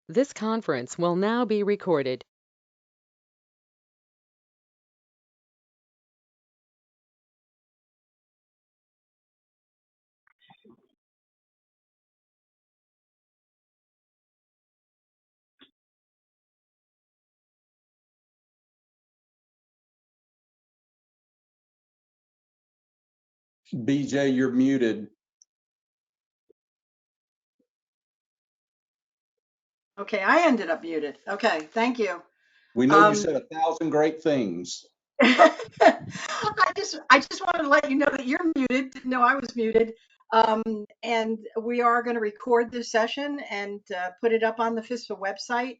This conference will now be recorded. BJ, you're muted. Okay, I ended up muted. Okay, thank you. We know you said 1,000 great things. I just wanted to let you know that you're muted. Didn't know I was muted. And we are going to record this session and put it up on the FSPA website.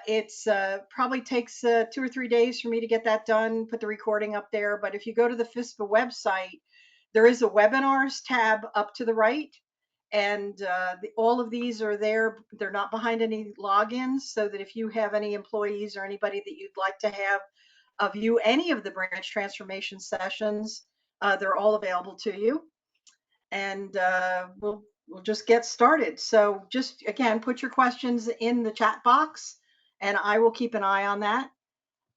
It's probably takes 2 or 3 days for me to get that done, put the recording up there. But if you go to the FSPA website, there is a webinars tab up to the right. And all of these are there. They're not behind any logins, so that if you have any employees or anybody that you'd like to have view any of the branch transformation sessions, they're all available to you. And we'll just get started. So just again, put your questions in the chat box, and I will keep an eye on that.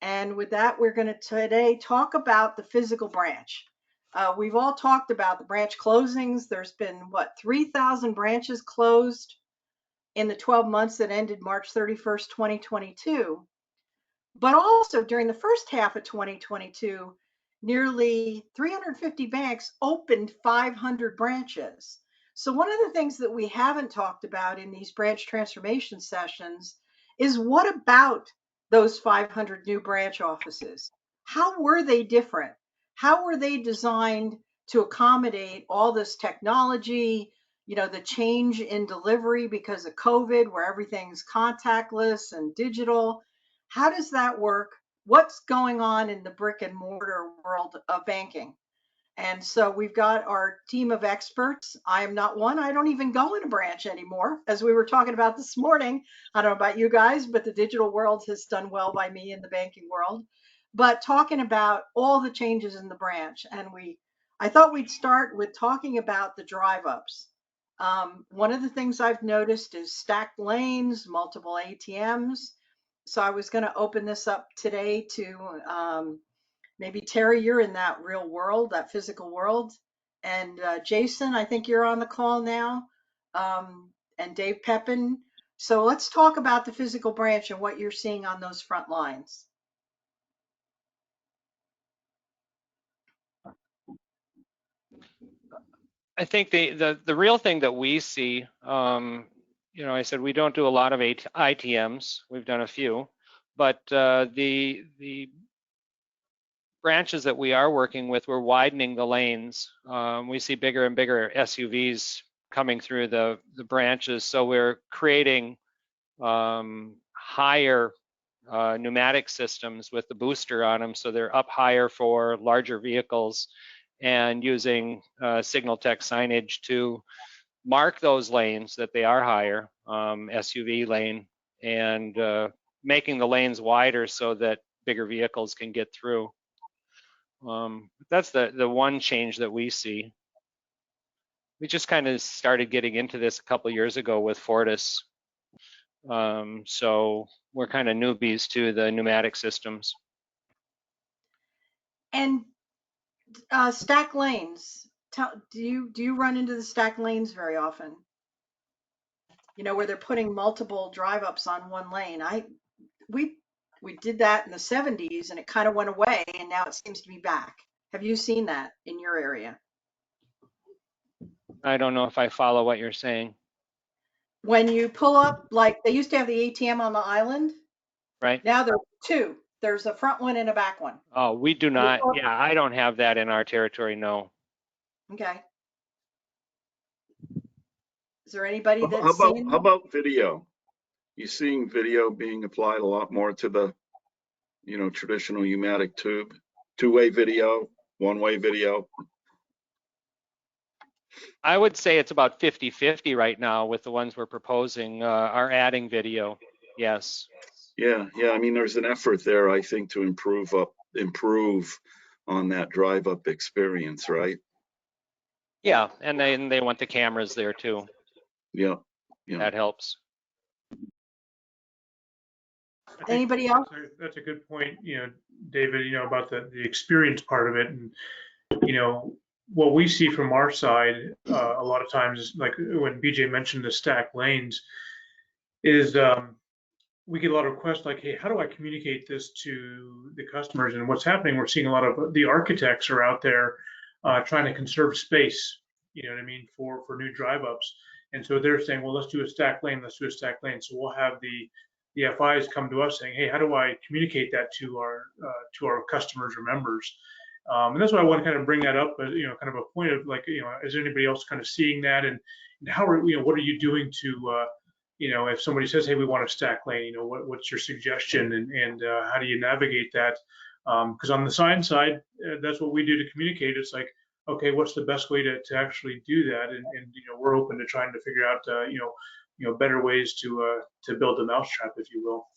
And with that, we're going to today talk about the physical branch. We've all talked about the branch closings. There's been, what, 3,000 branches closed in the 12 months that ended March 31st, 2022. But also during the first half of 2022, nearly 350 banks opened 500 branches. So one of the things that we haven't talked about in these branch transformation sessions is, what about those 500 new branch offices? How were they different? How were they designed to accommodate all this technology, the change in delivery because of COVID, where everything's contactless and digital? How does that work? What's going on in the brick and mortar world of banking? And so we've got our team of experts. I am not one. I don't even go in a branch anymore, as we were talking about this morning. I don't know about you guys, but the digital world has done well by me in the banking world. But talking about all the changes in the branch, and I thought we'd start with talking about the drive ups. One of the things I've noticed is stacked lanes, multiple ATMs. So I was going to open this up today to maybe Terry, you're in that real world, that physical world. And Jason, I think you're on the call now, and Dave Pepin. So let's talk about the physical branch and what you're seeing on those front lines. I think the real thing that we see, I said we don't do a lot of ITMs. We've done a few, but the branches that we are working with, we're widening the lanes. We see bigger and bigger SUVs coming through the branches, so we're creating higher pneumatic systems with the booster on them, so they're up higher for larger vehicles, and using signal tech signage to mark those lanes that they are higher, SUV lane, and making the lanes wider so that bigger vehicles can get through. That's the one change that we see. We just kind of started getting into this a couple of years ago with Fortis. So we're kind of newbies to the pneumatic systems. And stack lanes. Do you run into the stack lanes very often? Where they're putting multiple drive ups on one lane. We did that in the 70s and it kind of went away, and now it seems to be back. Have you seen that in your area? I don't know if I follow what you're saying. When you pull up, like they used to have the ATM on the island. Right. Now there's two. There's a front one and a back one. Oh, we do not. Yeah, I don't have that in our territory, no. Okay. Is there anybody that's seen? How about video? You seeing video being applied a lot more to the, traditional pneumatic tube, two-way video, one-way video? I would say it's about 50-50 right now with the ones we're proposing, are adding video. Yes. Yeah. I mean, there's an effort there, I think, to improve on that drive-up experience, right? Yeah, and then they want the cameras there too. Yeah. That helps. I think Anybody else? that's a good point, David, about the experience part of it. And, what we see from our side, a lot of times, like when BJ mentioned the stack lanes, is we get a lot of requests like, hey, how do I communicate this to the customers? And what's happening, we're seeing a lot of the architects are out there trying to conserve space, you know what I mean, for new drive ups. And so they're saying, well, let's do a stack lane, let's do a stack lane. So we'll have the FIs come to us saying, hey, how do I communicate that to our customers or members? And that's why I want to kind of bring that up as, kind of a point of like, is anybody else kind of seeing that, and how are, what are you doing to, if somebody says, hey, we want a stack lane, what's your suggestion, and how do you navigate that? Because on the sign side, that's what we do to communicate. It's like, okay, what's the best way to actually do that? And we're open to trying to figure out, better ways to build a mousetrap, if you will.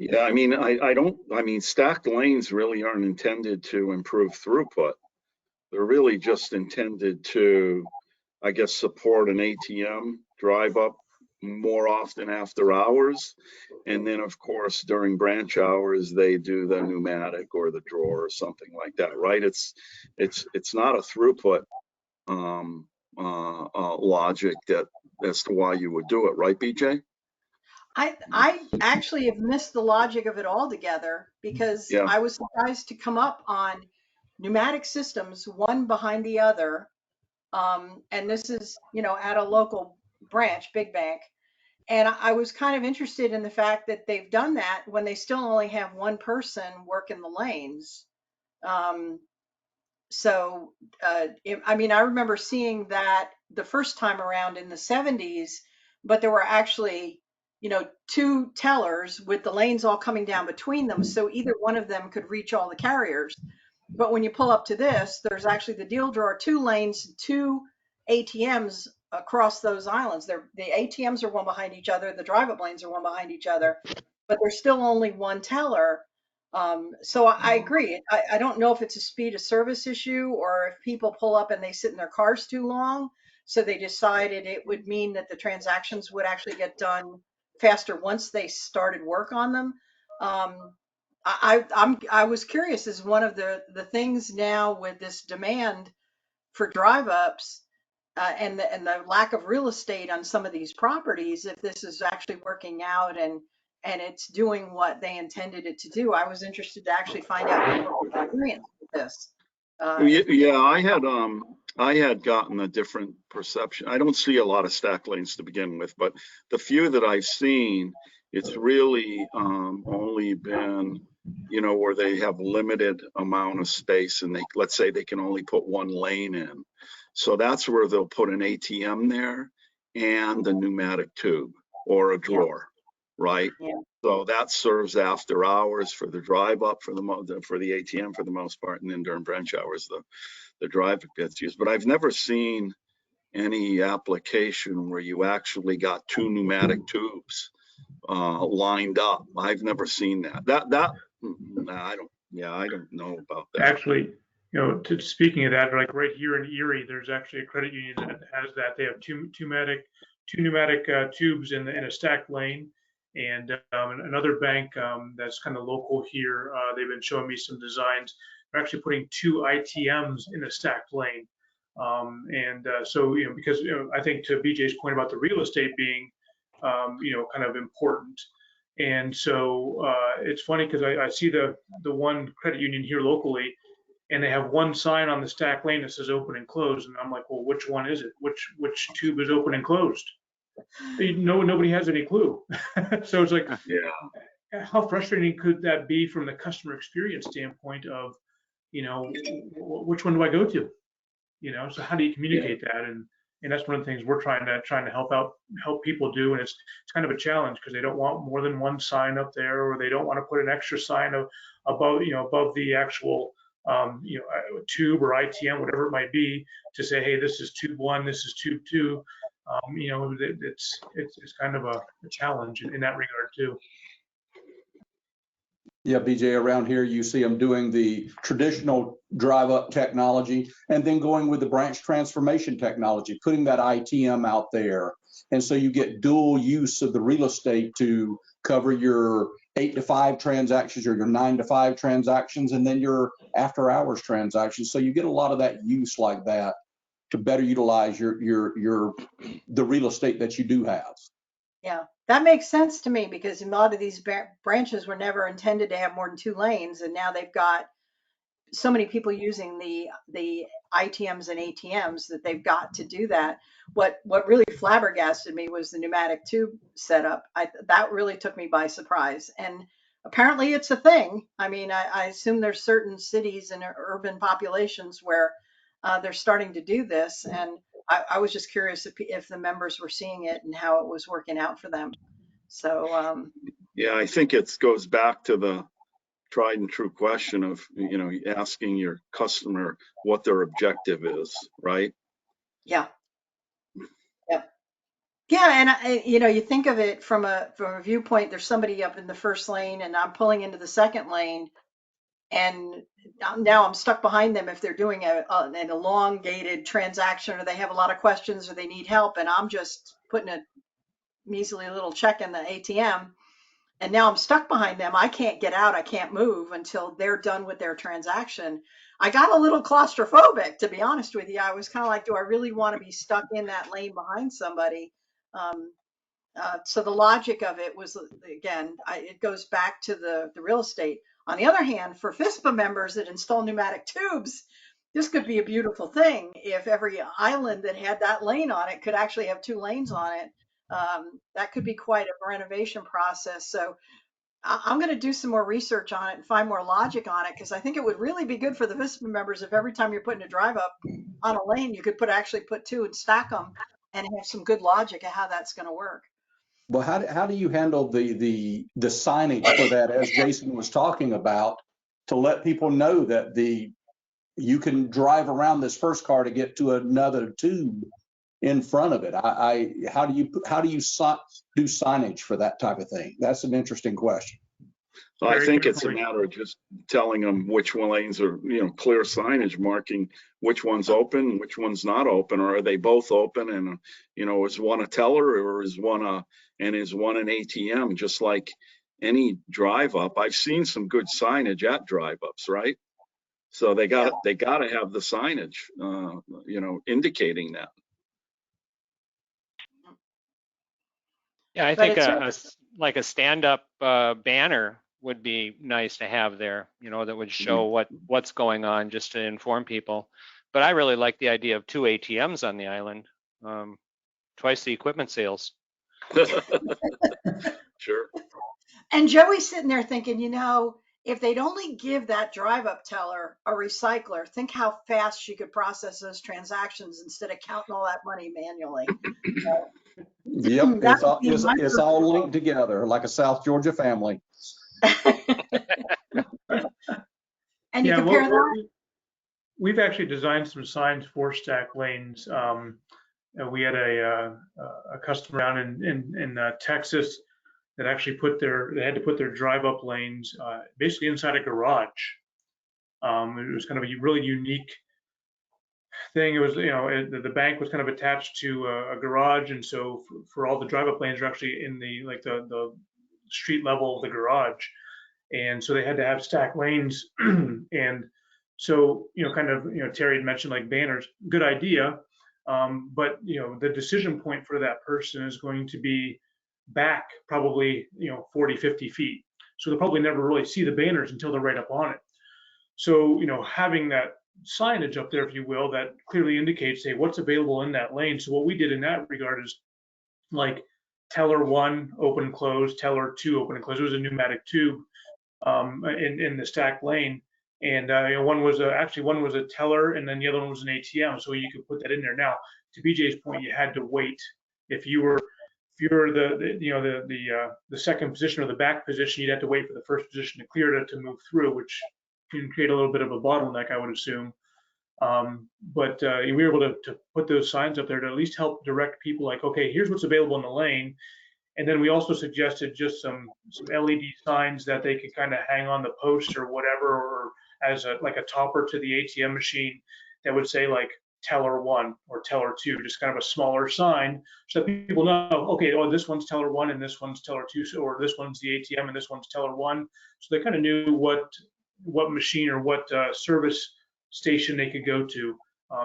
Yeah, I mean, stacked lanes really aren't intended to improve throughput. They're really just intended to, I guess, support an ATM drive up more often after hours. And then, of course, during branch hours, they do the pneumatic or the drawer or something like that, right? It's not a throughput logic as to why you would do it, right, BJ? I actually have missed the logic of it altogether, because Yeah. I was surprised to come up on pneumatic systems, one behind the other. And this is, at a local branch, big bank. And I was kind of interested in the fact that they've done that when they still only have one person working the lanes. I remember seeing that the first time around in the 70s, but there were actually, two tellers with the lanes all coming down between them. So either one of them could reach all the carriers. But when you pull up to this, there's actually the deal drawer, two lanes, two ATMs across those islands. The ATMs are one behind each other. The drive-up lanes are one behind each other, but there's still only one teller. So I agree. I don't know if it's a speed of service issue, or if people pull up and they sit in their cars too long. So they decided it would mean that the transactions would actually get done faster once they started work on them. I was curious, is one of the things now with this demand for drive ups, and the lack of real estate on some of these properties, if this is actually working out and it's doing what they intended it to do. I was interested to actually find out people's experience with this. Yeah, I had gotten a different perception. I don't see a lot of stack lanes to begin with, but the few that I've seen, it's really only been, where they have limited amount of space, and let's say they can only put one lane in. So that's where they'll put an ATM there and a pneumatic tube or a drawer, right? Yeah. So that serves after hours for the drive up for the ATM for the most part, and then during branch hours the drive gets used. But I've never seen any application where you actually got two pneumatic tubes lined up. I've never seen that. I don't know about that. Actually, speaking of that, like right here in Erie, there's actually a credit union that has that. They have two pneumatic tubes in a stacked lane. And another bank that's kind of local here, they've been showing me some designs. They're actually putting two ITMs in a stacked lane. So, because, I think to BJ's point about the real estate being, kind of important. And so it's funny because I see the one credit union here locally, and they have one sign on the stack lane that says open and closed. And I'm like, well, which one is it? Which tube is open and closed? Nobody has any clue. So it's like, yeah, how frustrating could that be from the customer experience standpoint of, which one do I go to? So how do you communicate that? And that's one of the things we're trying to help people do. And it's kind of a challenge because they don't want more than one sign up there, or they don't want to put an extra sign above the actual tube or ITM, whatever it might be, to say, hey, this is tube 1, this is tube 2. It's kind of a challenge in that regard too. Yeah, BJ, around here, you see them doing the traditional drive-up technology and then going with the branch transformation technology, putting that ITM out there. And so you get dual use of the real estate to cover your 8 to 5 transactions or your 9 to 5 transactions, and then your after hours transactions. So you get a lot of that use like that to better utilize the real estate that you do have. Yeah, that makes sense to me because a lot of these branches were never intended to have more than 2 lanes, and now they've got so many people using the ITMs and ATMs that they've got to do that. What really flabbergasted me was the pneumatic tube setup. That really took me by surprise, and apparently it's a thing. I mean, I assume there's certain cities and urban populations where they're starting to do this, and I was just curious if the members were seeing it and how it was working out for them. So Yeah, I think it goes back to the tried and true question of, asking your customer what their objective is, right? yeah, yeah. Yeah, and you think of it from a viewpoint. There's somebody up in the first lane, and I'm pulling into the second lane, and now I'm stuck behind them if they're doing an elongated transaction, or they have a lot of questions, or they need help, and I'm just putting a measly little check in the ATM, and now I'm stuck behind them. I can't get out. I can't move until they're done with their transaction. I got a little claustrophobic, to be honest with you. I was kind of like, do I really want to be stuck in that lane behind somebody? Um, so the logic of it was, again, it goes back to the real estate. On the other hand, for FSPA members that install pneumatic tubes, this could be a beautiful thing if every island that had that lane on it could actually have 2 lanes on it. That could be quite a renovation process. So I'm going to do some more research on it and find more logic on it, because I think it would really be good for the FSPA members if every time you're putting a drive up on a lane, you could actually put 2 and stack them and have some good logic of how that's going to work. Well, how do you handle the signage for that, as Jason was talking about, to let people know that you can drive around this first car to get to another tube in front of it? How do you do signage for that type of thing? That's an interesting question. So I think it's a matter of just telling them which lanes are, clear signage marking which one's open, which one's not open, or are they both open? And, is one a teller, or is one an ATM? Just like any drive up, I've seen some good signage at drive ups, right? So they got to have the signage, indicating that. Yeah, I think like a stand-up banner would be nice to have there, that would show what's going on, just to inform people. But I really like the idea of 2 ATMs on the island, twice the equipment sales. Sure. And Joey's sitting there thinking, if they'd only give that drive-up teller a recycler, think how fast she could process those transactions instead of counting all that money manually. Yep, it's all linked together like a South Georgia family. And you compare that? We've actually designed some signs for stack lanes. We had a customer down in Texas that actually they had to put their drive-up lanes basically inside a garage. It was kind of a really unique thing. It was, the bank was kind of attached to a garage, and so for all the drive-up lanes are actually in the street level of the garage, and so they had to have stacked lanes. And so, Terry had mentioned like banners, good idea, but the decision point for that person is going to be back probably 40, 50 feet, so they'll probably never really see the banners until they're right up on it. So having that signage up there, if you will, that clearly indicates, hey, what's available in that lane. So what we did in that regard is like teller 1 open and close, teller 2 open and close. It was a pneumatic tube in the stacked lane, and one was a teller, and then the other one was an ATM. So you could put that in there. Now, to BJ's point, you had to wait. If you're the second position or the back position, you'd have to wait for the first position to clear to move through, which can create a little bit of a bottleneck, I would assume. But we were able to put those signs up there to at least help direct people, like, okay, here's what's available in the lane. And then we also suggested just some LED signs that they could kind of hang on the post or whatever, or as like a topper to the ATM machine that would say like teller 1 or teller 2, just kind of a smaller sign so that people know, okay, oh, this one's teller 1 and this one's teller 2, or this one's the ATM and this one's teller 1. So they kind of knew what machine or what service station they could go to.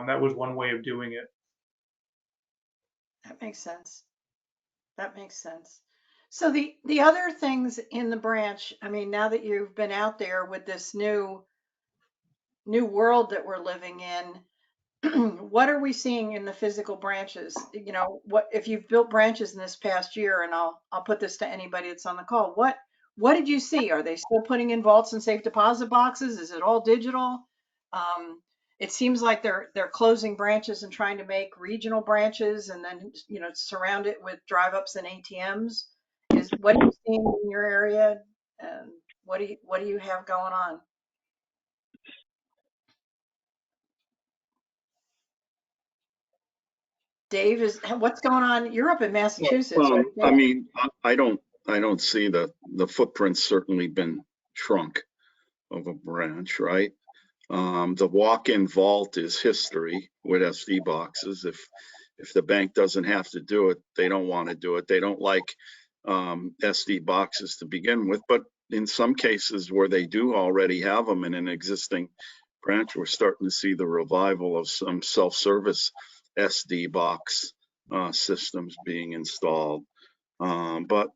That was one way of doing it. That makes sense. That makes sense. So the other things in the branch, I mean, now that you've been out there with this new world that we're living in, what are we seeing in the physical branches? You know, what if you've built branches in this past year, and I'll put this to anybody that's on the call. What did you see? Are they still putting in vaults and safe deposit boxes? Is it all digital? It seems like they're closing branches and trying to make regional branches, and then surround it with drive-ups and ATMs. What are you seeing in your area? And what do you have going on? Dave, what's going on? You're up in Massachusetts, right, I Dave? mean, I don't see the footprint's certainly been shrunk of a branch, right? The walk-in vault is history with SD boxes. If the bank doesn't have to do it, they don't want to do it. They don't like SD boxes to begin with, but in some cases where they do already have them in an existing branch, we're starting to see the revival of some self-service SD box systems being installed. But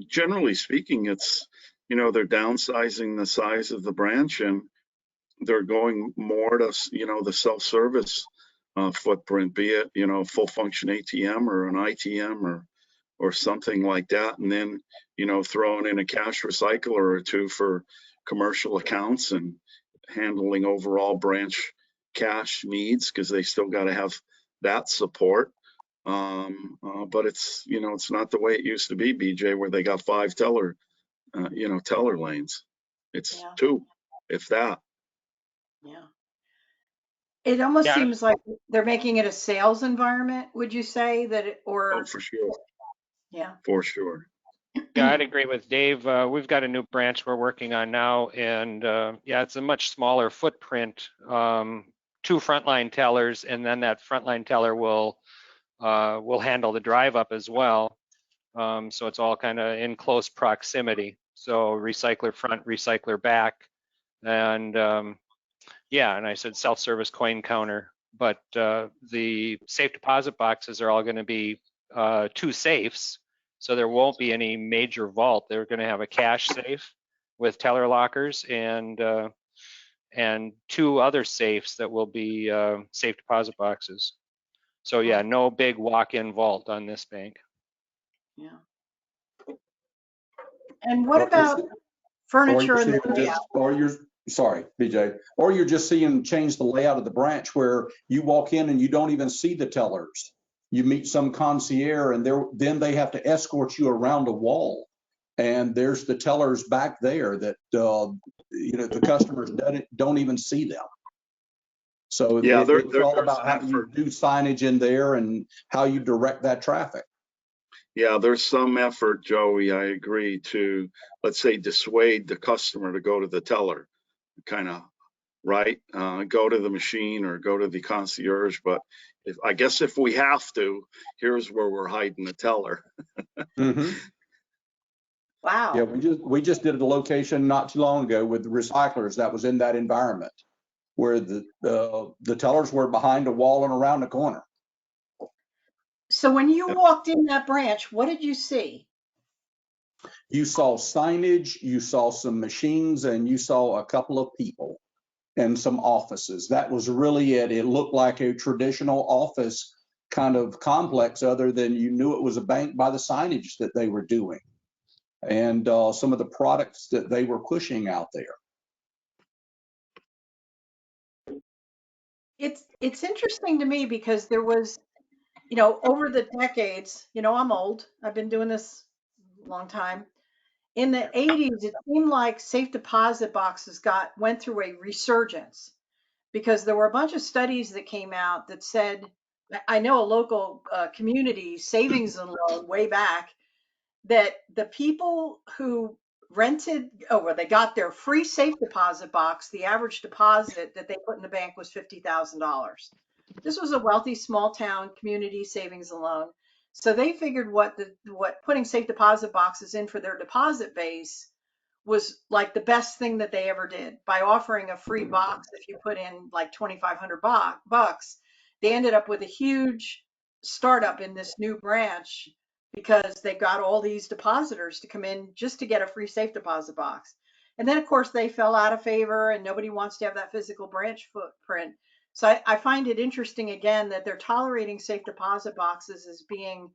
generally speaking, it's, they're downsizing the size of the branch, and they're going more to, the self-service footprint, be it, full function ATM or an ITM or something like that. And then, throwing in a cash recycler or two for commercial accounts and handling overall branch cash needs, because they still got to have that support. But it's, it's not the way it used to be, BJ, where they got 5 teller lanes. It's 2, if that. Yeah. It almost Yeah, seems like they're making it a sales environment, would you say that Oh, for sure. Yeah. For sure. yeah, I'd agree with Dave. We've got a new branch we're working on now, and yeah, it's a much smaller footprint. 2 frontline tellers, and then that frontline teller will handle the drive up as well. So it's all kind of in close proximity. So recycler front, recycler back, and yeah, and I said self-service coin counter, but the safe deposit boxes are all going to be 2 safes, so there won't be any major vault. They're going to have a cash safe with teller lockers and 2 other safes that will be safe deposit boxes. So yeah, no big walk-in vault on this bank. Yeah. And what about furniture in the layout? Sorry, BJ, or you're just seeing change the layout of the branch where you walk in and you don't even see the tellers. You meet some concierge, and then they have to escort you around a wall, and there's the tellers back there that the customers don't even see them. So yeah, it's all about how you do signage in there and how you direct that traffic. Yeah, there's some effort, Joey, I agree, to, let's say, dissuade the customer to go to the teller, kind of, right? Go to the machine or go to the concierge. But I guess if we have to, here's where we're hiding the teller. Mm-hmm. Wow. Yeah, we just did a location not too long ago with the recyclers that was in that environment, where the tellers were behind a wall and around the corner. So when you walked in that branch, what did you see? You saw signage, you saw some machines, and you saw a couple of people and some offices. That was really it. It looked like a traditional office kind of complex, other than you knew it was a bank by the signage that they were doing and some of the products that they were pushing out there. It's interesting to me because there was, over the decades, I'm old. I've been doing this a long time. In the 80s, it seemed like safe deposit boxes went through a resurgence because there were a bunch of studies that came out that said, I know a local community savings and loan way back, that the people who rented, well, they got their free safe deposit box. The average deposit that they put in the bank was $50,000. This was a wealthy small town community savings and loan. So they figured what putting safe deposit boxes in for their deposit base was like the best thing that they ever did by offering a free box. If you put in like 2,500 bucks, they ended up with a huge startup in this new branch because they got all these depositors to come in just to get a free safe deposit box. And then of course they fell out of favor and nobody wants to have that physical branch footprint. So I find it interesting again that they're tolerating safe deposit boxes as being,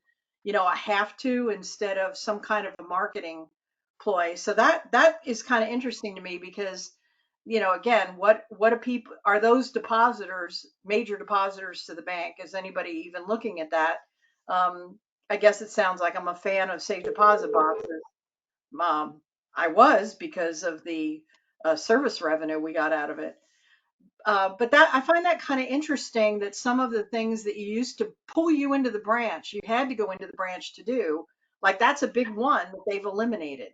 a have to instead of some kind of a marketing ploy. So that is kind of interesting to me because, again, what do people, are those depositors, major depositors to the bank? Is anybody even looking at that? I guess it sounds like I'm a fan of safe deposit boxes. I was because of the service revenue we got out of it. But that I find that kind of interesting that some of the things that you used to pull you into the branch, you had to go into the branch to do, like that's a big one that they've eliminated.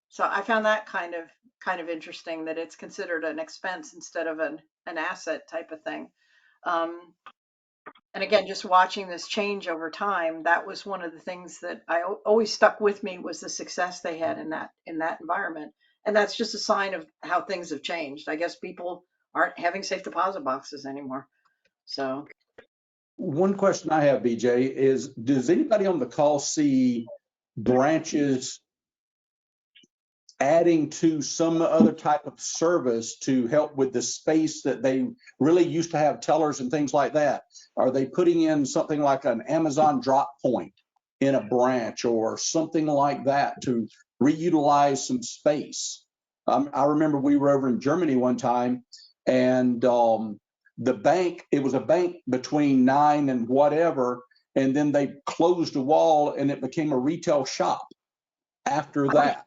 So I found that kind of interesting that it's considered an expense instead of an asset type of thing. Um, and again, just watching this change over time, that was one of the things that always stuck with me was the success they had in that environment. And that's just a sign of how things have changed. I guess people aren't having safe deposit boxes anymore. So One question I have, BJ, is does anybody on the call see branches adding to some other type of service to help with the space that they really used to have tellers and things like that? Are they putting in something like an Amazon drop point in a branch or something like that to reutilize some space? I remember we were over in Germany one time, and the bank, it was a bank between 9 and whatever, and then they closed a wall and it became a retail shop after that.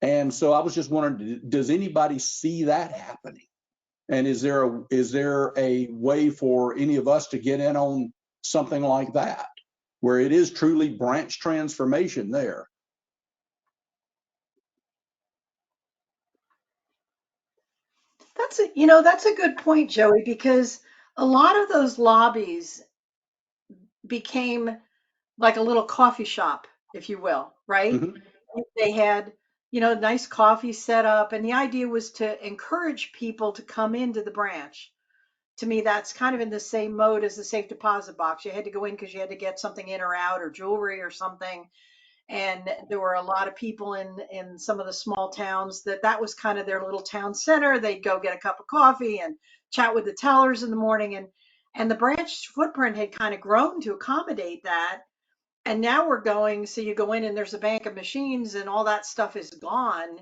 And so I was just wondering, does anybody see that happening? And is there a way for any of us to get in on something like that, where it is truly branch transformation there? that's a good point, Joey, because a lot of those lobbies became like a little coffee shop, if you will, right? Mm-hmm. They had, nice coffee set up, and the idea was to encourage people to come into the branch. To me, that's kind of in the same mode as the safe deposit box. You had to go in because you had to get something in or out or jewelry or something. And there were a lot of people in some of the small towns that was kind of their little town center. They'd go get a cup of coffee and chat with the tellers in the morning. And the branch footprint had kind of grown to accommodate that. And now we're going, so you go in and there's a bank of machines and all that stuff is gone.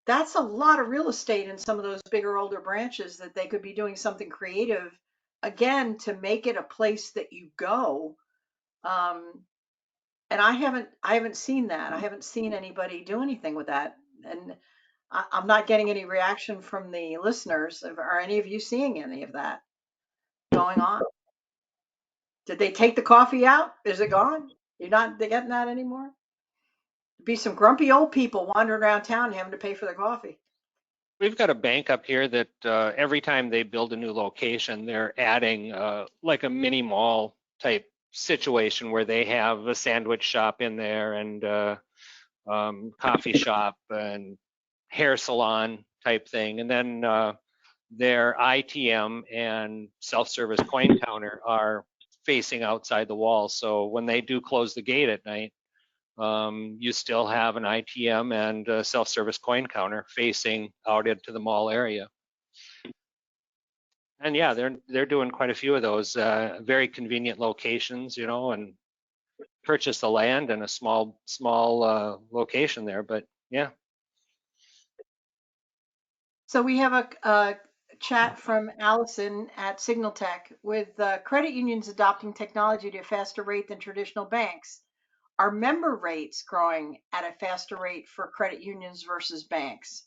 That's a lot of real estate in some of those bigger, older branches that they could be doing something creative again to make it a place that you go. Um, and I haven't seen that. I haven't seen anybody do anything with that. And I'm not getting any reaction from the listeners. Are any of you seeing any of that going on? Did they take the coffee out? Is it gone? You're not getting that anymore? Be some grumpy old people wandering around town having to pay for their coffee. We've got a bank up here that every time they build a new location, they're adding like a mini mall type situation where they have a sandwich shop in there and coffee shop and hair salon type thing. And then their ITM and self-service coin counter are facing outside the wall. So when they do close the gate at night, you still have an ITM and a self-service coin counter facing out into the mall area. And yeah, they're doing quite a few of those very convenient locations, and purchase the land and a small location there. But yeah. So we have a chat from Allison at Signal Tech with credit unions adopting technology at a faster rate than traditional banks. Are member rates growing at a faster rate for credit unions versus banks?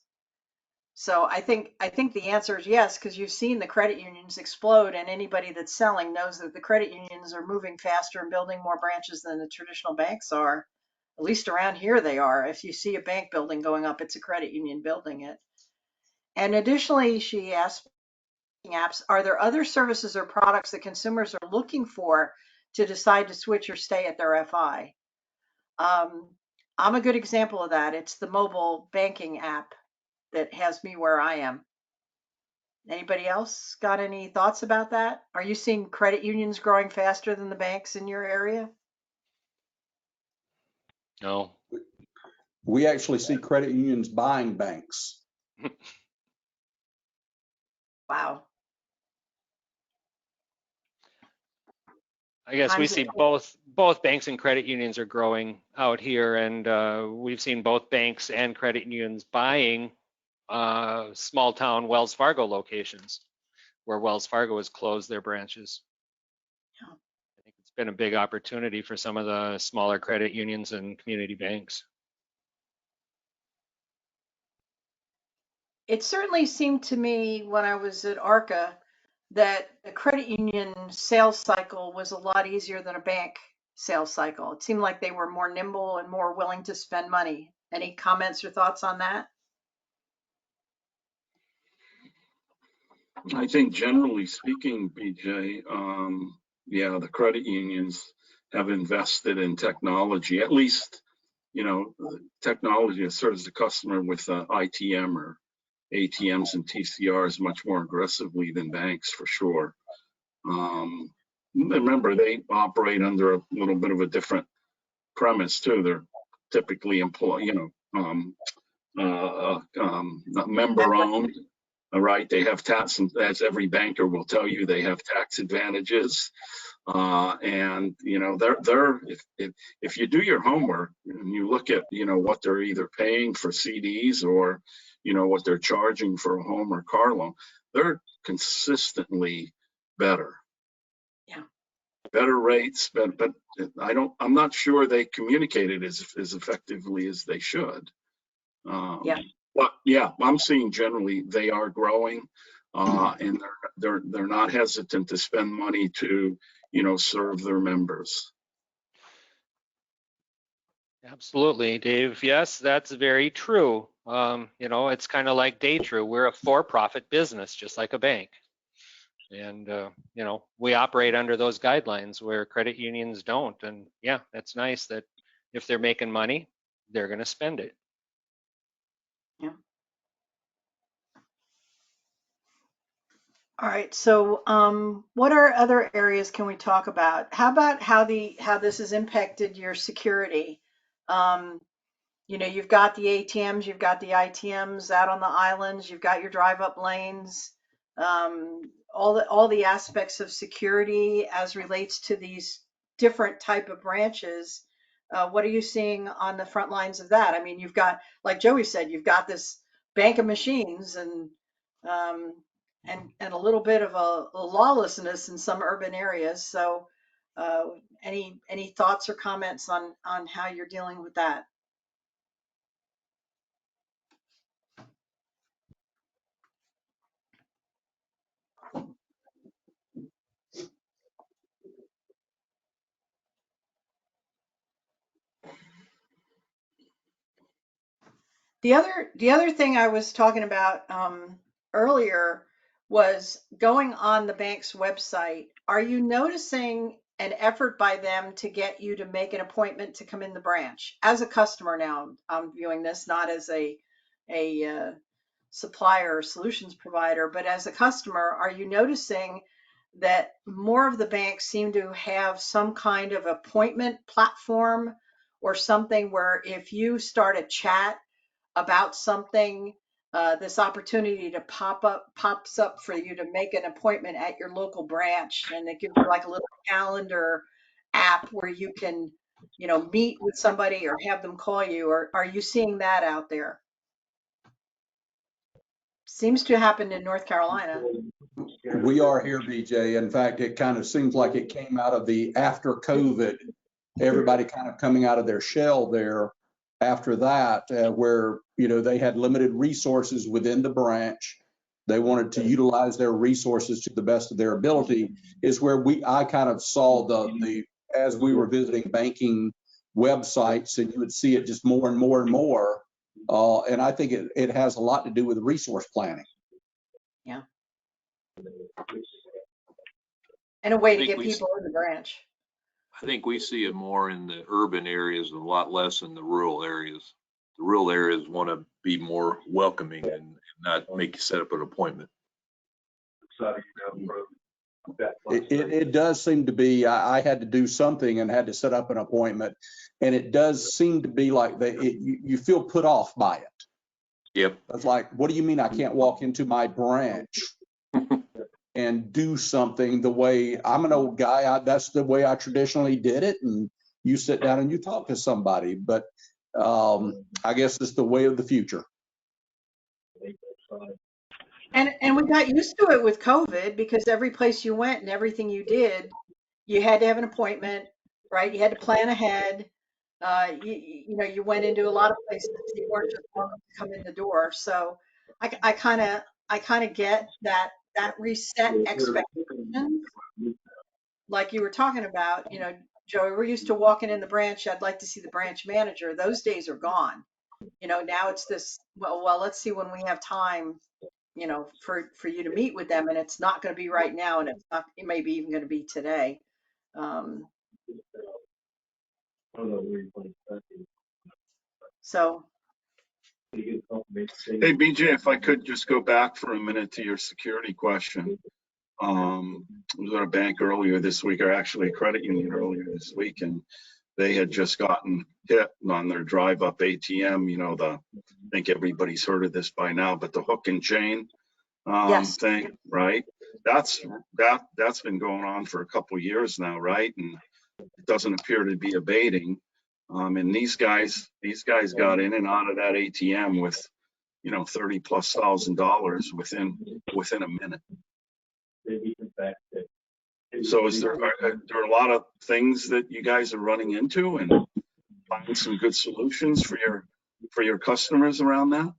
So I think the answer is yes, because you've seen the credit unions explode, and anybody that's selling knows that the credit unions are moving faster and building more branches than the traditional banks are. At least around here they are. If you see a bank building going up, it's a credit union building it. And additionally, she asked apps, are there other services or products that consumers are looking for to decide to switch or stay at their FI? I'm a good example of that. It's the mobile banking app that has me where I am. Anybody else got any thoughts about that? Are you seeing credit unions growing faster than the banks in your area? No. We actually see credit unions buying banks. Wow. I guess we Times see have both banks and credit unions are growing out here, and we've seen both banks and credit unions buying small town Wells Fargo locations where Wells Fargo has closed their branches. Yeah. I think it's been a big opportunity for some of the smaller credit unions and community banks. It certainly seemed to me when I was at ARCA that the credit union sales cycle was a lot easier than a bank sales cycle. It seemed like they were more nimble and more willing to spend money. Any comments or thoughts on that? I think generally speaking, BJ, yeah, the credit unions have invested in technology, at least, technology that serves the customer with ITM or ATMs and TCRs much more aggressively than banks for sure. Remember, they operate under a little bit of a different premise too. They're typically member owned. All right, they have tax, as every banker will tell you, they have tax advantages. And they're if you do your homework and you look at what they're either paying for CDs or what they're charging for a home or car loan, they're consistently better. Yeah. Better rates, but I'm not sure they communicate it as effectively as they should. Yeah. But yeah, I'm seeing generally they are growing, and they're not hesitant to spend money to serve their members. Absolutely, Dave. Yes, that's very true. It's kind of like day true. We're a for-profit business, just like a bank. And, we operate under those guidelines where credit unions don't. And yeah, that's nice that if they're making money, they're going to spend it. Yeah. All right. So, what are other areas can we talk about? How about how this has impacted your security? You've got the ATMs, you've got the ITMs out on the islands, you've got your drive-up lanes, all the aspects of security as relates to these different type of branches. What are you seeing on the front lines of that? I mean, you've got, like Joey said, you've got this bank of machines um, and a little bit of a lawlessness in some urban areas. So, any thoughts or comments on how you're dealing with that? The other thing I was talking about earlier was going on the bank's website. Are you noticing an effort by them to get you to make an appointment to come in the branch? As a customer now, I'm viewing this not as a supplier or solutions provider, but as a customer, are you noticing that more of the banks seem to have some kind of appointment platform or something where if you start a chat about something, this opportunity to pops up for you to make an appointment at your local branch, and it gives you like a little calendar app where you can, meet with somebody or have them call you? Or are you seeing that out there? Seems to happen in North Carolina. We are here, BJ. In fact, it kind of seems like it came out of the after COVID, everybody kind of coming out of their shell there after that, where, they had limited resources within the branch. They wanted to utilize their resources to the best of their ability, is where I kind of saw the as we were visiting banking websites, and you would see it just more and more and more. And I think it has a lot to do with resource planning. Yeah. And a way to think get we people in the branch. I think we see it more in the urban areas, and a lot less in the rural areas. The rural areas want to be more welcoming and not make you set up an appointment. It does seem to be, I had to do something and had to set up an appointment, and it does seem to be like you feel put off by it. Yep. It's like, what do you mean I can't walk into my branch and do something the way, I'm an old guy, that's the way I traditionally did it, and you sit down and you talk to somebody, but I guess it's the way of the future. And we got used to it with COVID, because every place you went and everything you did, you had to have an appointment, right? You had to plan ahead. You know, you went into a lot of places, you weren't just welcome to come in the door. So I kind of get that reset expectations, like you were talking about. You know, Joey, we're used to walking in the branch. I'd like to see the branch manager. Those days are gone. You know, now it's this, well, let's see when we have time, you know, for you to meet with them, and it's not going to be right now, and it's not, it may be even going to be today. So Hey, BJ, if I could just go back for a minute to your security question. I was at a bank earlier this week, or actually a credit union earlier this week, and they had just gotten hit on their drive up ATM, you know, I think everybody's heard of this by now, but the hook and chain yes, thing, right? That's been going on for a couple of years now, right? And it doesn't appear to be abating. And these guys got in and out of that ATM with, you know, $30,000+ within a minute. So are there a lot of things that you guys are running into and finding some good solutions for your customers around that?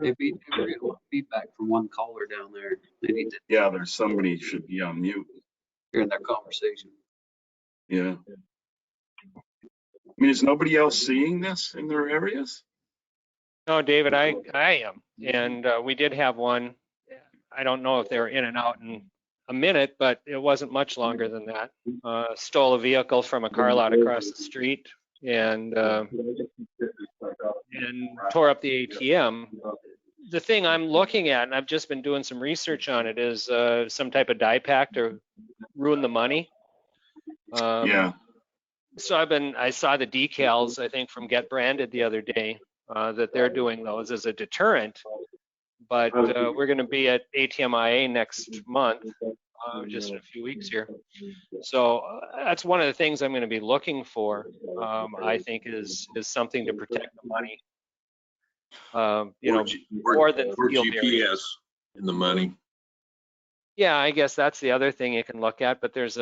Maybe we're getting a lot of feedback from one caller down there. They need to Yeah, there's somebody should be on mute. hear their conversation. Yeah. I mean, is nobody else seeing this in their areas? No, David, I am. And we did have one. I don't know if they were in and out in a minute, but it wasn't much longer than that. Stole a vehicle from a car lot across the street and tore up the ATM. The thing I'm looking at, and I've just been doing some research on it, is some type of die pack to ruin the money. Yeah. So I saw the decals, I think, from Get Branded the other day, that they're doing those as a deterrent. But we're going to be at ATMIA next month, just in a few weeks here. So that's one of the things I'm going to be looking for. I think is something to protect the money. You know, more than steel GPS barriers. in the money. Yeah, I guess that's the other thing you can look at. But there's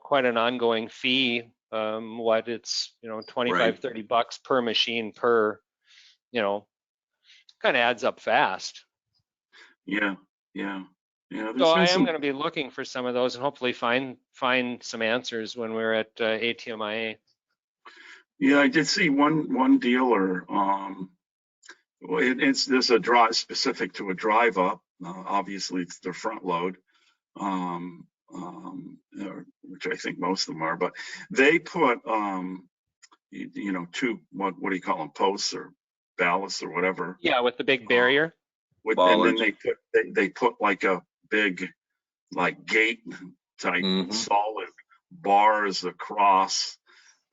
quite an ongoing fee. It's $25, $30 per machine per. Kind of adds up fast. Yeah. So I am going to be looking for some of those and hopefully find some answers when we're at ATMIA. Yeah, I did see one dealer. There's a drive specific to a drive up. Obviously, it's their front load, which I think most of them are. But they put two what do you call them, posts or ballasts or whatever. Yeah, with the big barrier. And then they put like a big gate type solid bars across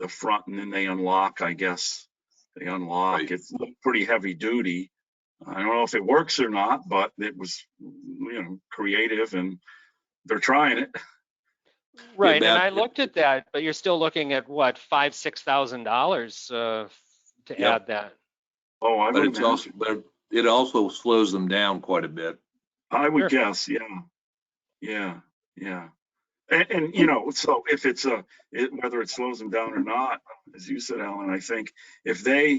the front, and then they unlock. I guess they unlock. Right. It's pretty heavy duty. I don't know if it works or not, but it was creative, and they're trying it. Right, and I looked at that, but you're still looking at what, $5,000-$6,000 to add that. Oh, I would. But it also slows them down quite a bit. I would guess, yeah. And so if it's whether it slows them down or not, as you said, Alan, I think if they're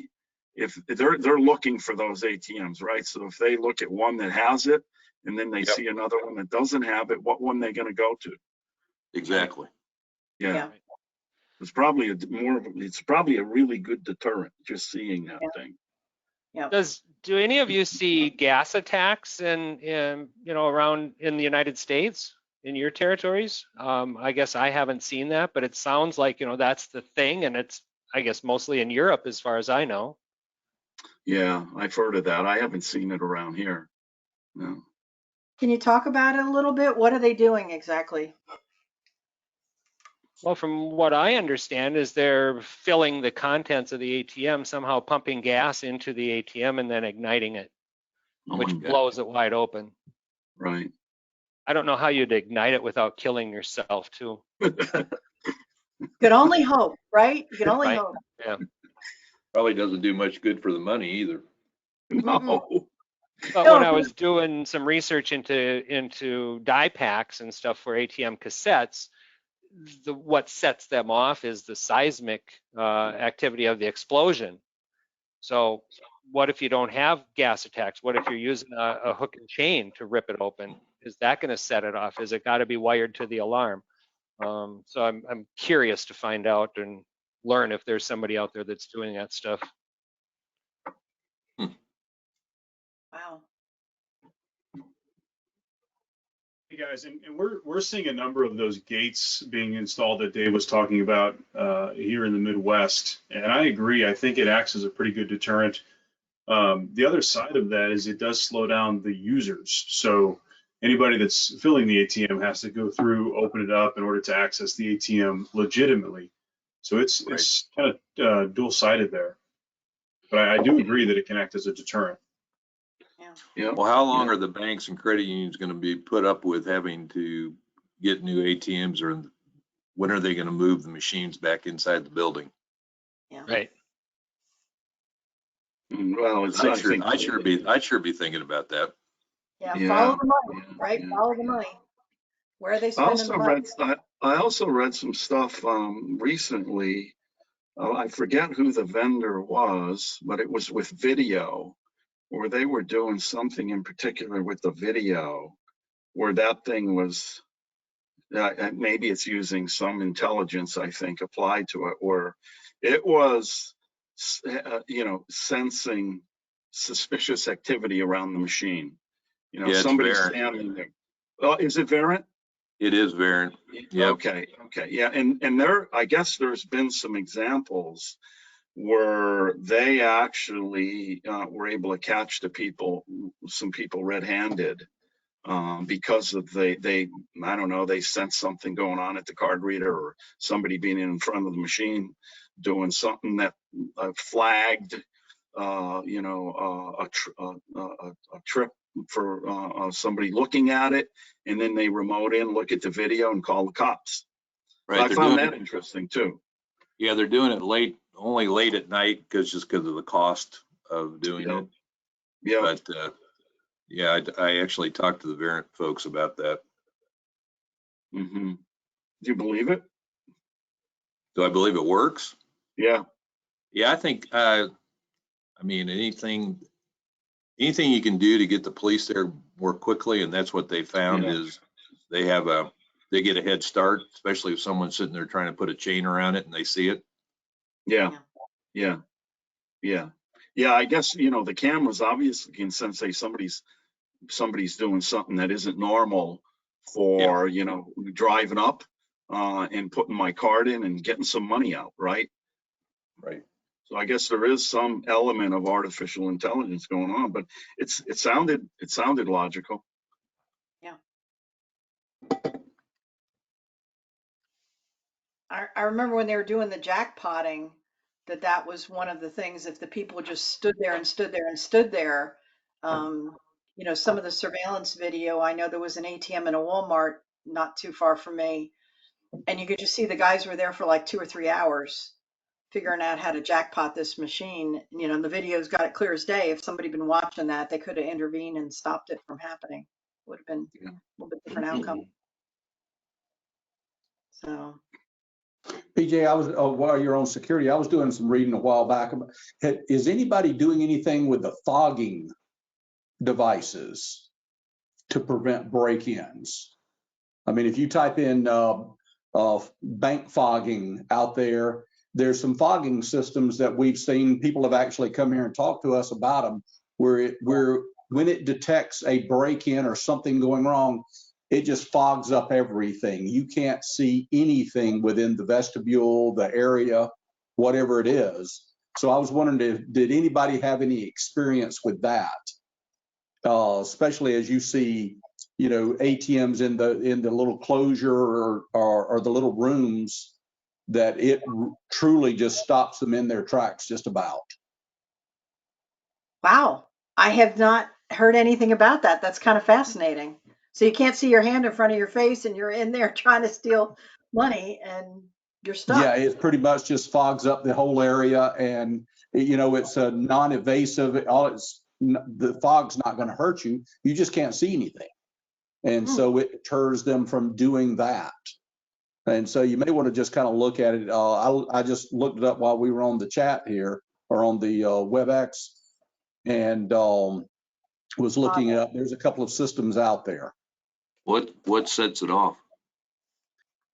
looking for those ATMs, right? So if they look at one that has it and then they Yep. see another one that doesn't have it, what one they're going to go to? Exactly. Yeah. Yeah. It's probably it's probably a really good deterrent just seeing that thing. Yeah. Do any of you see gas attacks in around in the United States in your territories? I guess I haven't seen that, but it sounds like that's the thing, and it's I guess mostly in Europe as far as I know. Yeah, I've heard of that. I haven't seen it around here. No. Can you talk about it a little bit? What are they doing exactly? Well, from what I understand is they're filling the contents of the ATM, somehow pumping gas into the ATM and then igniting it, Oh which my God. blows it wide open. Right. I don't know how you'd ignite it without killing yourself too. Could only hope, right? You can only Right. hope. Yeah. Probably doesn't do much good for the money either. No. But when I was doing some research into die packs and stuff for ATM cassettes, what sets them off is the seismic activity of the explosion. So what if you don't have gas attacks? What if you're using a hook and chain to rip it open? Is that going to set it off? Is it got to be wired to the alarm? So I'm curious to find out and learn if there's somebody out there that's doing that stuff. Wow. Hey guys, and we're seeing a number of those gates being installed that Dave was talking about here in the Midwest, and I agree. I think it acts as a pretty good deterrent. The other side of that is it does slow down the users. So anybody that's filling the ATM has to go through, open it up in order to access the ATM legitimately. So it's kind of dual-sided there. But I do agree that it can act as a deterrent. Yeah. Well, how long are the banks and credit unions going to be put up with having to get new ATMs, or when are they going to move the machines back inside the building? Yeah. Right. Well, it's, I'd sure be thinking about that. Yeah. Yeah. Follow the money, right? Yeah. Follow the money. Where are they I spending the also money? I also read some stuff recently. I forget who the vendor was, but it was with video, where they were doing something in particular with the video, where that thing was, maybe it's using some intelligence, I think, applied to it, where it was, sensing suspicious activity around the machine. Yeah, it's somebody Verint. standing there. Oh, is it Verint? It is Verint. Yep. Okay. Yeah. And I guess there's been some examples where they actually were able to catch some people red-handed because of they I don't know, they sensed something going on at the card reader, or somebody being in front of the machine doing something that flagged a trip for somebody looking at it, and then they remote in, look at the video, and call the cops. Right. I found that interesting too. Yeah, they're doing it only late at night because of the cost of doing it. Yeah. But yeah, I actually talked to the Verint folks about that. Mm-hmm. Do you believe it? Do I believe it works? Yeah. Yeah, I think, I mean, anything you can do to get the police there more quickly, and that's what they found is they get a head start, especially if someone's sitting there trying to put a chain around it and they see it. Yeah. I guess, the cameras obviously can sense, say, somebody's doing something that isn't normal for, driving up and putting my card in and getting some money out, right? Right. So I guess there is some element of artificial intelligence going on, but it sounded logical. Yeah. I remember when they were doing the jackpotting, that was one of the things. If the people just stood there and stood there and stood there, some of the surveillance video, I know there was an ATM in a Walmart not too far from me, and you could just see the guys were there for like 2 or 3 hours figuring out how to jackpot this machine. And the video's got it clear as day. If somebody had been watching that, they could have intervened and stopped it from happening. Would have been a little bit different outcome. So. PJ, while you're on security, I was doing some reading a while back. Is anybody doing anything with the fogging devices? to prevent break-ins. I mean, if you type in bank fogging out there, there's some fogging systems that we've seen. People have actually come here and talked to us about them, where when it detects a break-in or something going wrong, it just fogs up everything. You can't see anything within the vestibule, the area, whatever it is. So I was wondering, did anybody have any experience with that? Especially as you see, you know, ATMs in the little closure or the little rooms, that it truly just stops them in their tracks just about. Wow. I have not heard anything about that. That's kind of fascinating. So you can't see your hand in front of your face and you're in there trying to steal money and you're stuck. Yeah, it pretty much just fogs up the whole area, and you know, it's a non-invasive. The fog's not going to hurt you. You just can't see anything, and so it deters them from doing that. And so you may want to just kind of look at it. I just looked it up while we were on the chat here, or on the WebEx, and was looking it up. There's a couple of systems out there. What sets it off?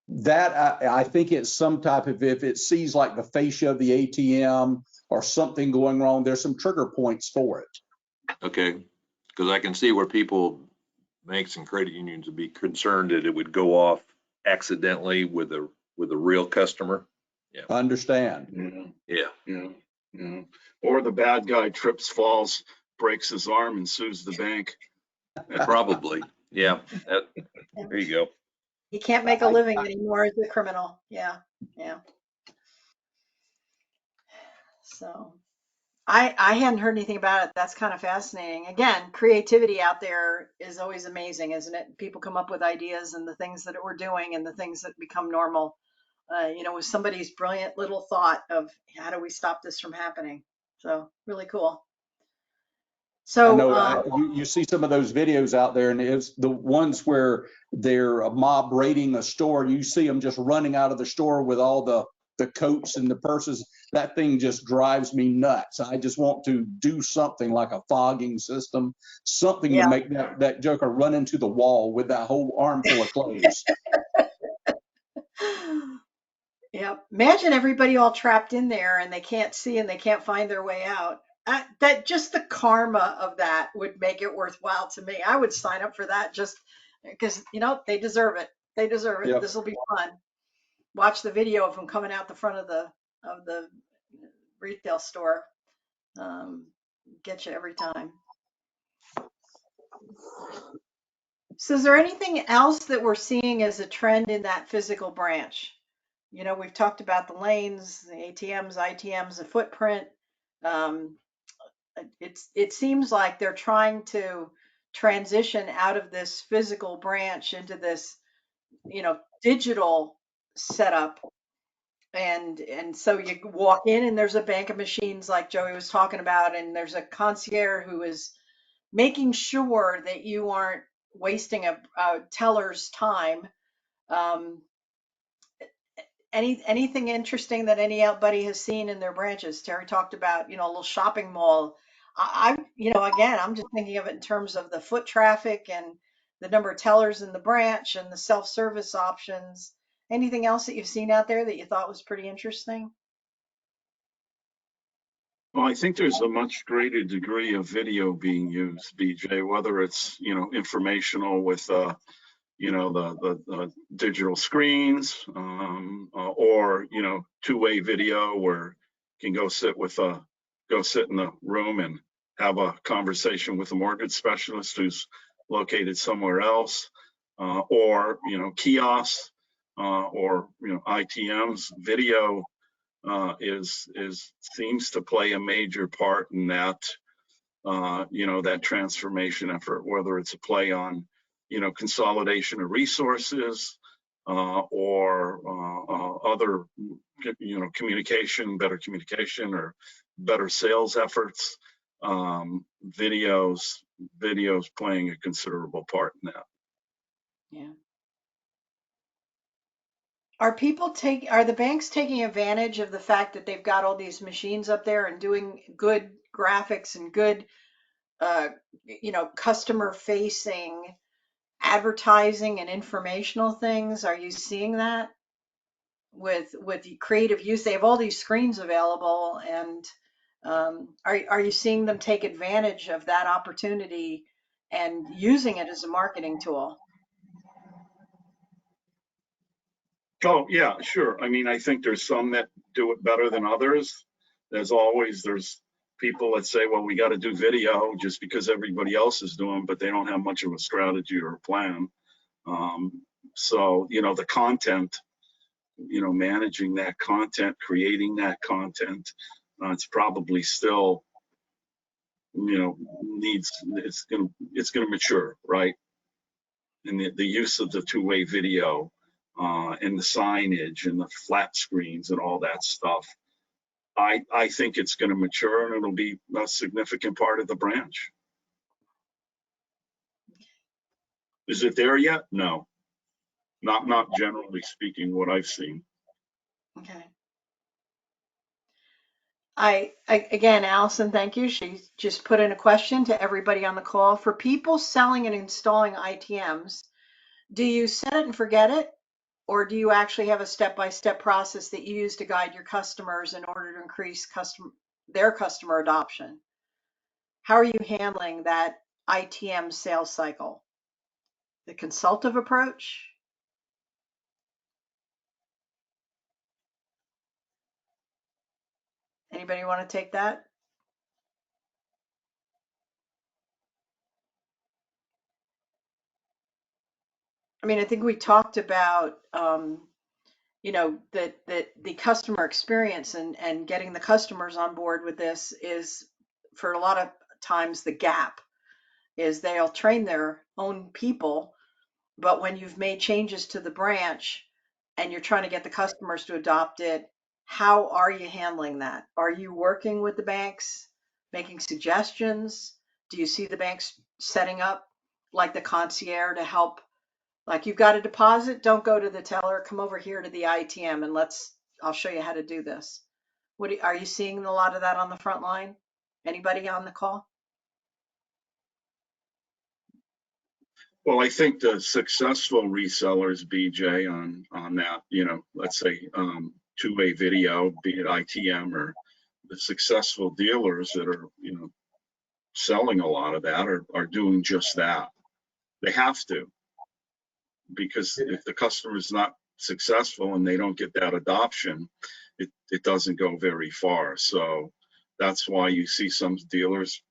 That I think it's some type of, if it sees like the fascia of the ATM or something going wrong, there's some trigger points for it. Okay, because I can see where banks and credit unions would be concerned that it would go off accidentally with a real customer. Yeah, I understand. Yeah. Or the bad guy trips, falls, breaks his arm, and sues the bank. Probably. Yeah. There you go. You can't make a living anymore as a criminal. Yeah. So I hadn't heard anything about it. That's kind of fascinating. Again, creativity out there is always amazing, isn't it? People come up with ideas and the things that we're doing and the things that become normal. You know, with somebody's brilliant little thought of how do we stop this from happening? So really cool. So I know you see some of those videos out there, and it's the ones where they're a mob raiding a store, and you see them just running out of the store with all the coats and the purses. That thing just drives me nuts. I just want to do something like a fogging system, something to make that joker run into the wall with that whole armful of clothes. Yeah, imagine everybody all trapped in there and they can't see and they can't find their way out. That just the karma of that would make it worthwhile to me. I would sign up for that just because, you know, they deserve it. They deserve it. Yep. This will be fun. Watch the video of them coming out the front of the retail store. Get you every time. So is there anything else that we're seeing as a trend in that physical branch? You know, we've talked about the lanes, the ATMs, ITMs, the footprint. It seems like they're trying to transition out of this physical branch into this, you know, digital setup. And so you walk in and there's a bank of machines like Joey was talking about, and there's a concierge who is making sure that you aren't wasting a teller's time. Anything interesting that anybody has seen in their branches? Terry talked about, you know, a little shopping mall. You know, again, I'm just thinking of it in terms of the foot traffic and the number of tellers in the branch and the self-service options. Anything else that you've seen out there that you thought was pretty interesting? Well, I think there's a much greater degree of video being used, BJ, whether it's, you know, informational with, you know, the digital screens, or, you know, two-way video where you can go sit in the room and have a conversation with a mortgage specialist who's located somewhere else, or, you know, kiosks, or, you know, ITMs. Video seems to play a major part in that, you know, that transformation effort, whether it's a play on, you know, consolidation of resources, or other, you know, better communication or better sales efforts. Videos playing a considerable part in that. Yeah. Are the banks taking advantage of the fact that they've got all these machines up there and doing good graphics and good customer facing advertising and informational things? Are you seeing that with creative use? They have all these screens available, and are you seeing them take advantage of that opportunity and using it as a marketing tool? Oh, yeah, sure. I mean, I think there's some that do it better than others. There's people that say, well, we got to do video just because everybody else is doing, but they don't have much of a strategy or a plan. So, the content, managing that content, creating that content, it's probably still, it's going to mature, right? And the use of the two-way video and the signage and the flat screens and all that stuff, I think it's going to mature and it'll be a significant part of the branch. Is it there yet? No, not generally speaking, what I've seen. Okay. Again, Allison, thank you. She just put in a question to everybody on the call. For people selling and installing ITMs, do you set it and forget it? Or do you actually have a step-by-step process that you use to guide your customers in order to increase their customer adoption? How are you handling that ITM sales cycle? The consultative approach? Anybody want to take that? I mean, I think we talked about, that the customer experience and getting the customers on board with this is, for a lot of times, the gap is they'll train their own people, but when you've made changes to the branch and you're trying to get the customers to adopt it, how are you handling that? Are you working with the banks, making suggestions? Do you see the banks setting up like the concierge to help? Like, you've got a deposit, don't go to the teller, come over here to the ITM and I'll show you how to do this. Are you seeing a lot of that on the front line? Anybody on the call? Well, I think the successful resellers, BJ, on that, let's say two-way video, be it ITM, or the successful dealers that are, selling a lot of that are doing just that. They have to, because if the customer is not successful and they don't get that adoption, it doesn't go very far. So that's why you see some dealers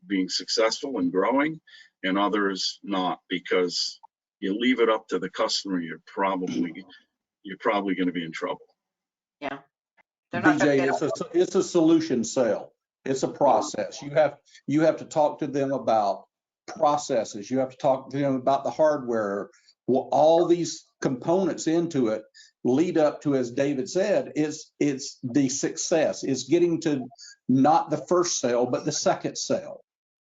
being successful and growing and others not, because you leave it up to the customer, you're probably going to be in trouble. Yeah. BJ, it's a solution sale. It's a process. You have to talk to them about processes. You have to talk to them about the hardware. Well, all these components into it lead up to, as David said, it's the success. It's getting to not the first sale, but the second sale,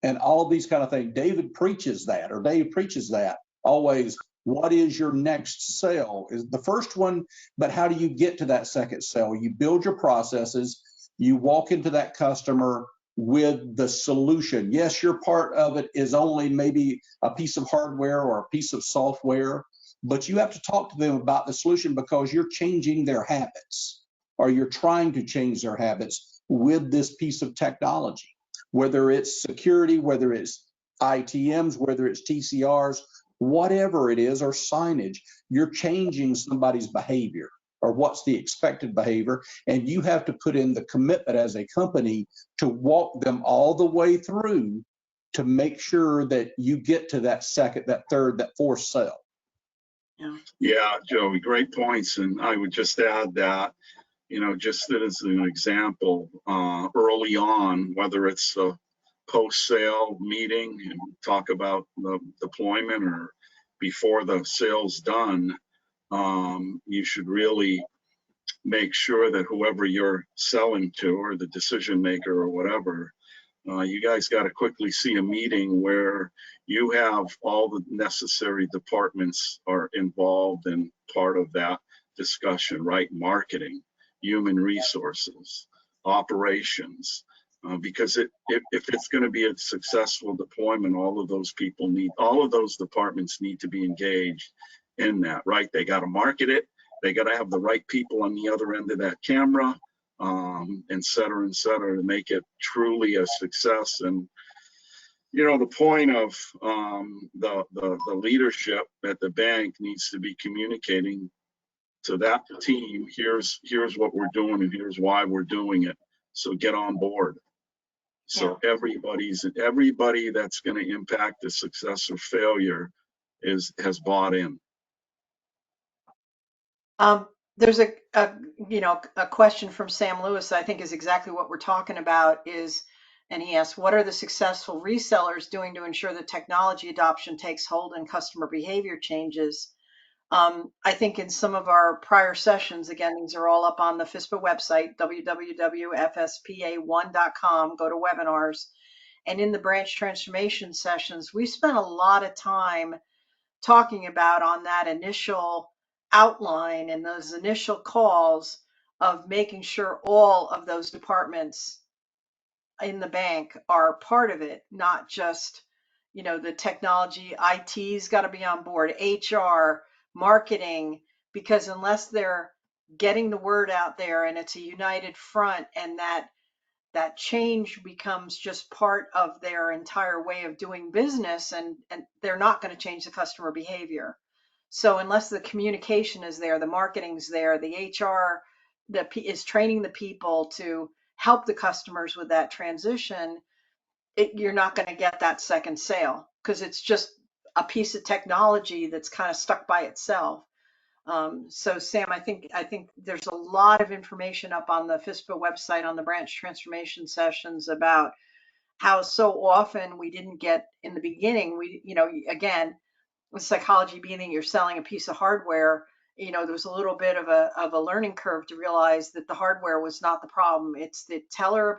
and all these kind of things. Dave preaches that always. What is your next sale? Is the first one, but how do you get to that second sale? You build your processes. You walk into that customer with the solution. Yes, your part of it is only maybe a piece of hardware or a piece of software, but you have to talk to them about the solution because you're changing their habits, or you're trying to change their habits with this piece of technology, whether it's security, whether it's ITMs, whether it's TCRs, whatever it is, or signage. You're changing somebody's behavior, or what's the expected behavior, and you have to put in the commitment as a company to walk them all the way through to make sure that you get to that second, that third, that fourth sale. Yeah, Joey, great points. And I would just add that, just as an example, early on, whether it's a post-sale meeting and talk about the deployment, or before the sale's done, you should really make sure that whoever you're selling to, or the decision maker or whatever, you guys got to quickly see a meeting where you have all the necessary departments are involved in part of that discussion, right? Marketing, human resources, operations, because if it's going to be a successful deployment, all of those departments need to be engaged in that, right? They got to market it. They got to have the right people on the other end of that camera, et cetera, to make it truly a success. And the point of the leadership at the bank needs to be communicating to that team, here's what we're doing and here's why we're doing it. So get on board. So everybody that's going to impact the success or failure has bought in. There's a question from Sam Lewis that I think is exactly what we're talking about and he asked, what are the successful resellers doing to ensure that technology adoption takes hold and customer behavior changes? I think in some of our prior sessions, again, these are all up on the FSPA website, www.fspa1.com, go to webinars. And in the branch transformation sessions, we spent a lot of time talking about on that initial outline and those initial calls of making sure all of those departments in the bank are part of it, not just, the technology. IT's got to be on board, HR, marketing, because unless they're getting the word out there and it's a united front and that change becomes just part of their entire way of doing business, and they're not going to change the customer behavior. So unless the communication is there, the marketing's there, the HR that is training the people to help the customers with that transition, you're not going to get that second sale because it's just a piece of technology that's kind of stuck by itself. So Sam, I think there's a lot of information up on the FSPA website on the branch transformation sessions about how so often we didn't get in the beginning. Again, with psychology being that you're selling a piece of hardware, there was a little bit of a learning curve to realize that the hardware was not the problem. It's the teller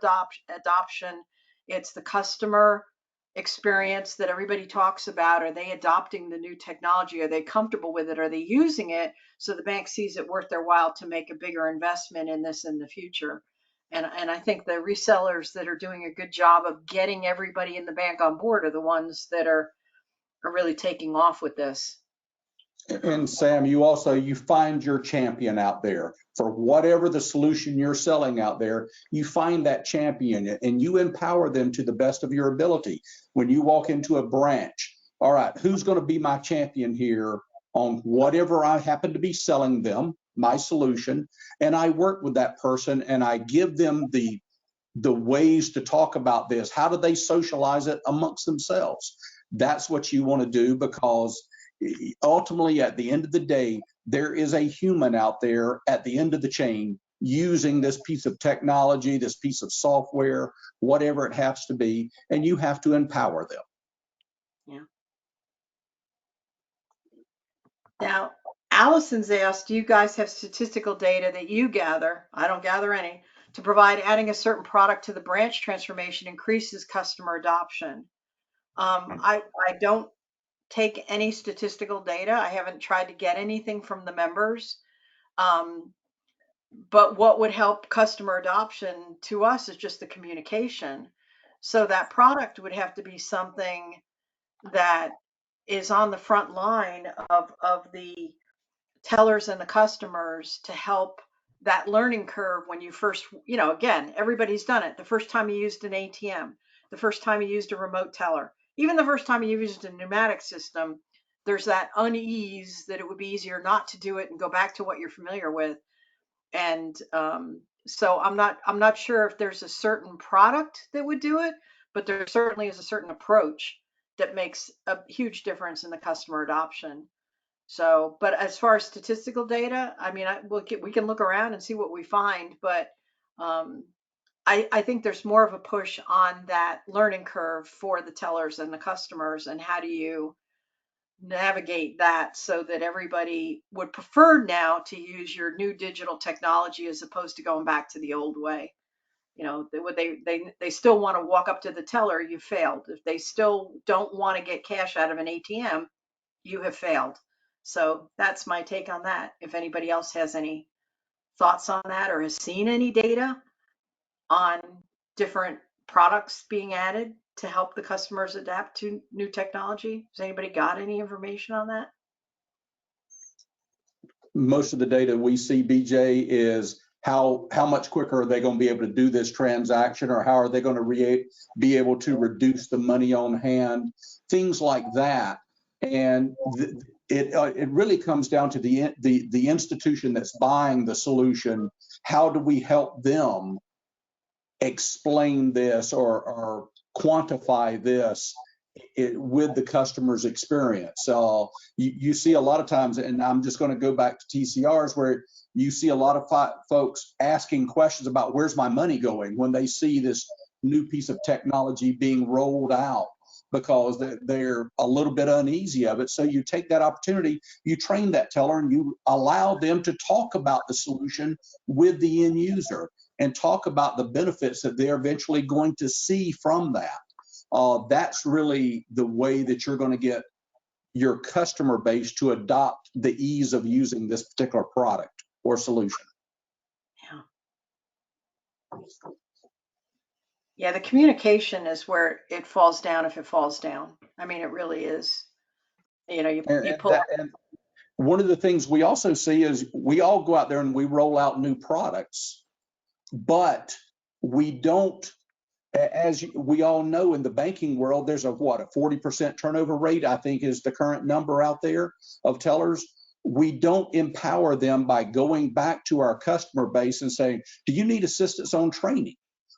adoption. It's the customer experience that everybody talks about. Are they adopting the new technology? Are they comfortable with it? Are they using it so the bank sees it worth their while to make a bigger investment in this in the future? And I think the resellers that are doing a good job of getting everybody in the bank on board are the ones that are really taking off with this. And Sam, you find your champion out there for whatever the solution you're selling out there. You find that champion and you empower them to the best of your ability. When you walk into a branch, all right, who's going to be my champion here on whatever I happen to be selling them, my solution, and I work with that person and I give them the ways to talk about this. How do they socialize it amongst themselves? That's what you want to do, because ultimately, at the end of the day, there is a human out there at the end of the chain using this piece of technology, this piece of software, whatever it has to be, and you have to empower them. Yeah. Now, Allison's asked, do you guys have statistical data that you gather? I don't gather any. To provide adding a certain product to the branch transformation increases customer adoption. I don't take any statistical data. I haven't tried to get anything from the members. But what would help customer adoption to us is just the communication. So that product would have to be something that is on the front line of the tellers and the customers to help that learning curve when you first, again, everybody's done it. The first time you used an ATM, the first time you used a remote teller, even the first time you used a pneumatic system, there's that unease that it would be easier not to do it and go back to what you're familiar with. And so I'm not sure if there's a certain product that would do it, but there certainly is a certain approach that makes a huge difference in the customer adoption. So, but as far as statistical data, I mean, we can look around and see what we find, but I think there's more of a push on that learning curve for the tellers and the customers, and how do you navigate that so that everybody would prefer now to use your new digital technology as opposed to going back to the old way. They still want to walk up to the teller, you failed. If they still don't want to get cash out of an ATM, you have failed. So that's my take on that. If anybody else has any thoughts on that or has seen any data on different products being added to help the customers adapt to new technology? Has anybody got any information on that? Most of the data we see, BJ, is how much quicker are they going to be able to do this transaction, or how are they going to be able to reduce the money on hand, things like that. And it really comes down to the institution that's buying the solution. How do we help them explain this or quantify this with the customer's experience? So you see a lot of times, and I'm just going to go back to TCRs, where you see a lot of folks asking questions about where's my money going when they see this new piece of technology being rolled out, because they're a little bit uneasy of it. So you take that opportunity, you train that teller, and you allow them to talk about the solution with the end user and talk about the benefits that they're eventually going to see from that. That's really the way that you're going to get your customer base to adopt the ease of using this particular product or solution. Yeah, the communication is where it falls down, if it falls down. I mean, it really is. You know, you pull. And one of the things we also see is we all go out there and we roll out new products, but we don't, as we all know, in the banking world, there's a 40% turnover rate, I think is the current number out there of tellers. We don't empower them by going back to our customer base and saying, do you need assistance on training?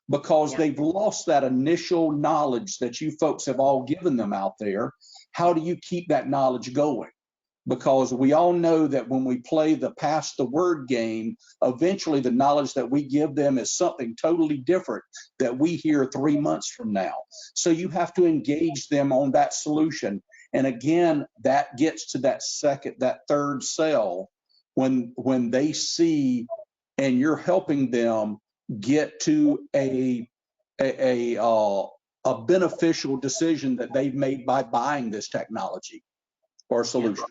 Because they've lost that initial knowledge that you folks have all given them out there. How do you keep that knowledge going? Because we all know that when we play the pass the word game, eventually the knowledge that we give them is something totally different that we hear 3 months from now. So you have to engage them on that solution. And again, that gets to that third sell when they see and you're helping them get to a beneficial decision that they've made by buying this technology or solution.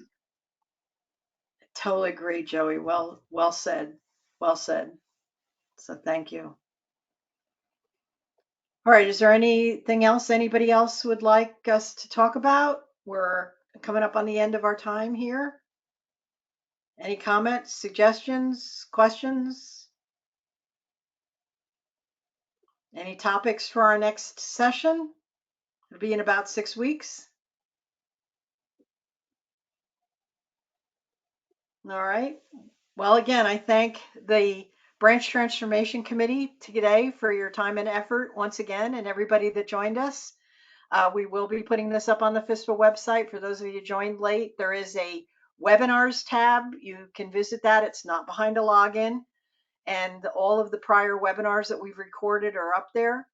Totally agree, Joey. Well said. Well said. So thank you. All right. Is there anything else anybody else would like us to talk about? We're coming up on the end of our time here. Any comments, suggestions, questions? Any topics for our next session? It'll be in about 6 weeks. All right. Well, again, I thank the Branch Transformation Committee today for your time and effort once again, and everybody that joined us. We will be putting this up on the FSPA website. For those of you who joined late, there is a webinars tab. You can visit that. It's not behind a login. And all of the prior webinars that we've recorded are up there.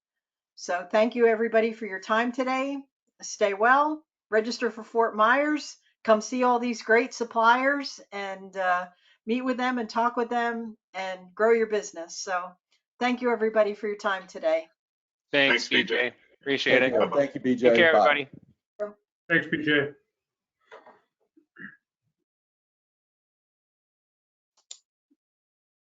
So thank you, everybody, for your time today. Stay well. Register for Fort Myers. Come see all these great suppliers and meet with them and talk with them and grow your business. So thank you, everybody, for your time today. Thanks, BJ. Appreciate it. Thank you, BJ. Take care, Bye. everybody. Thanks, BJ.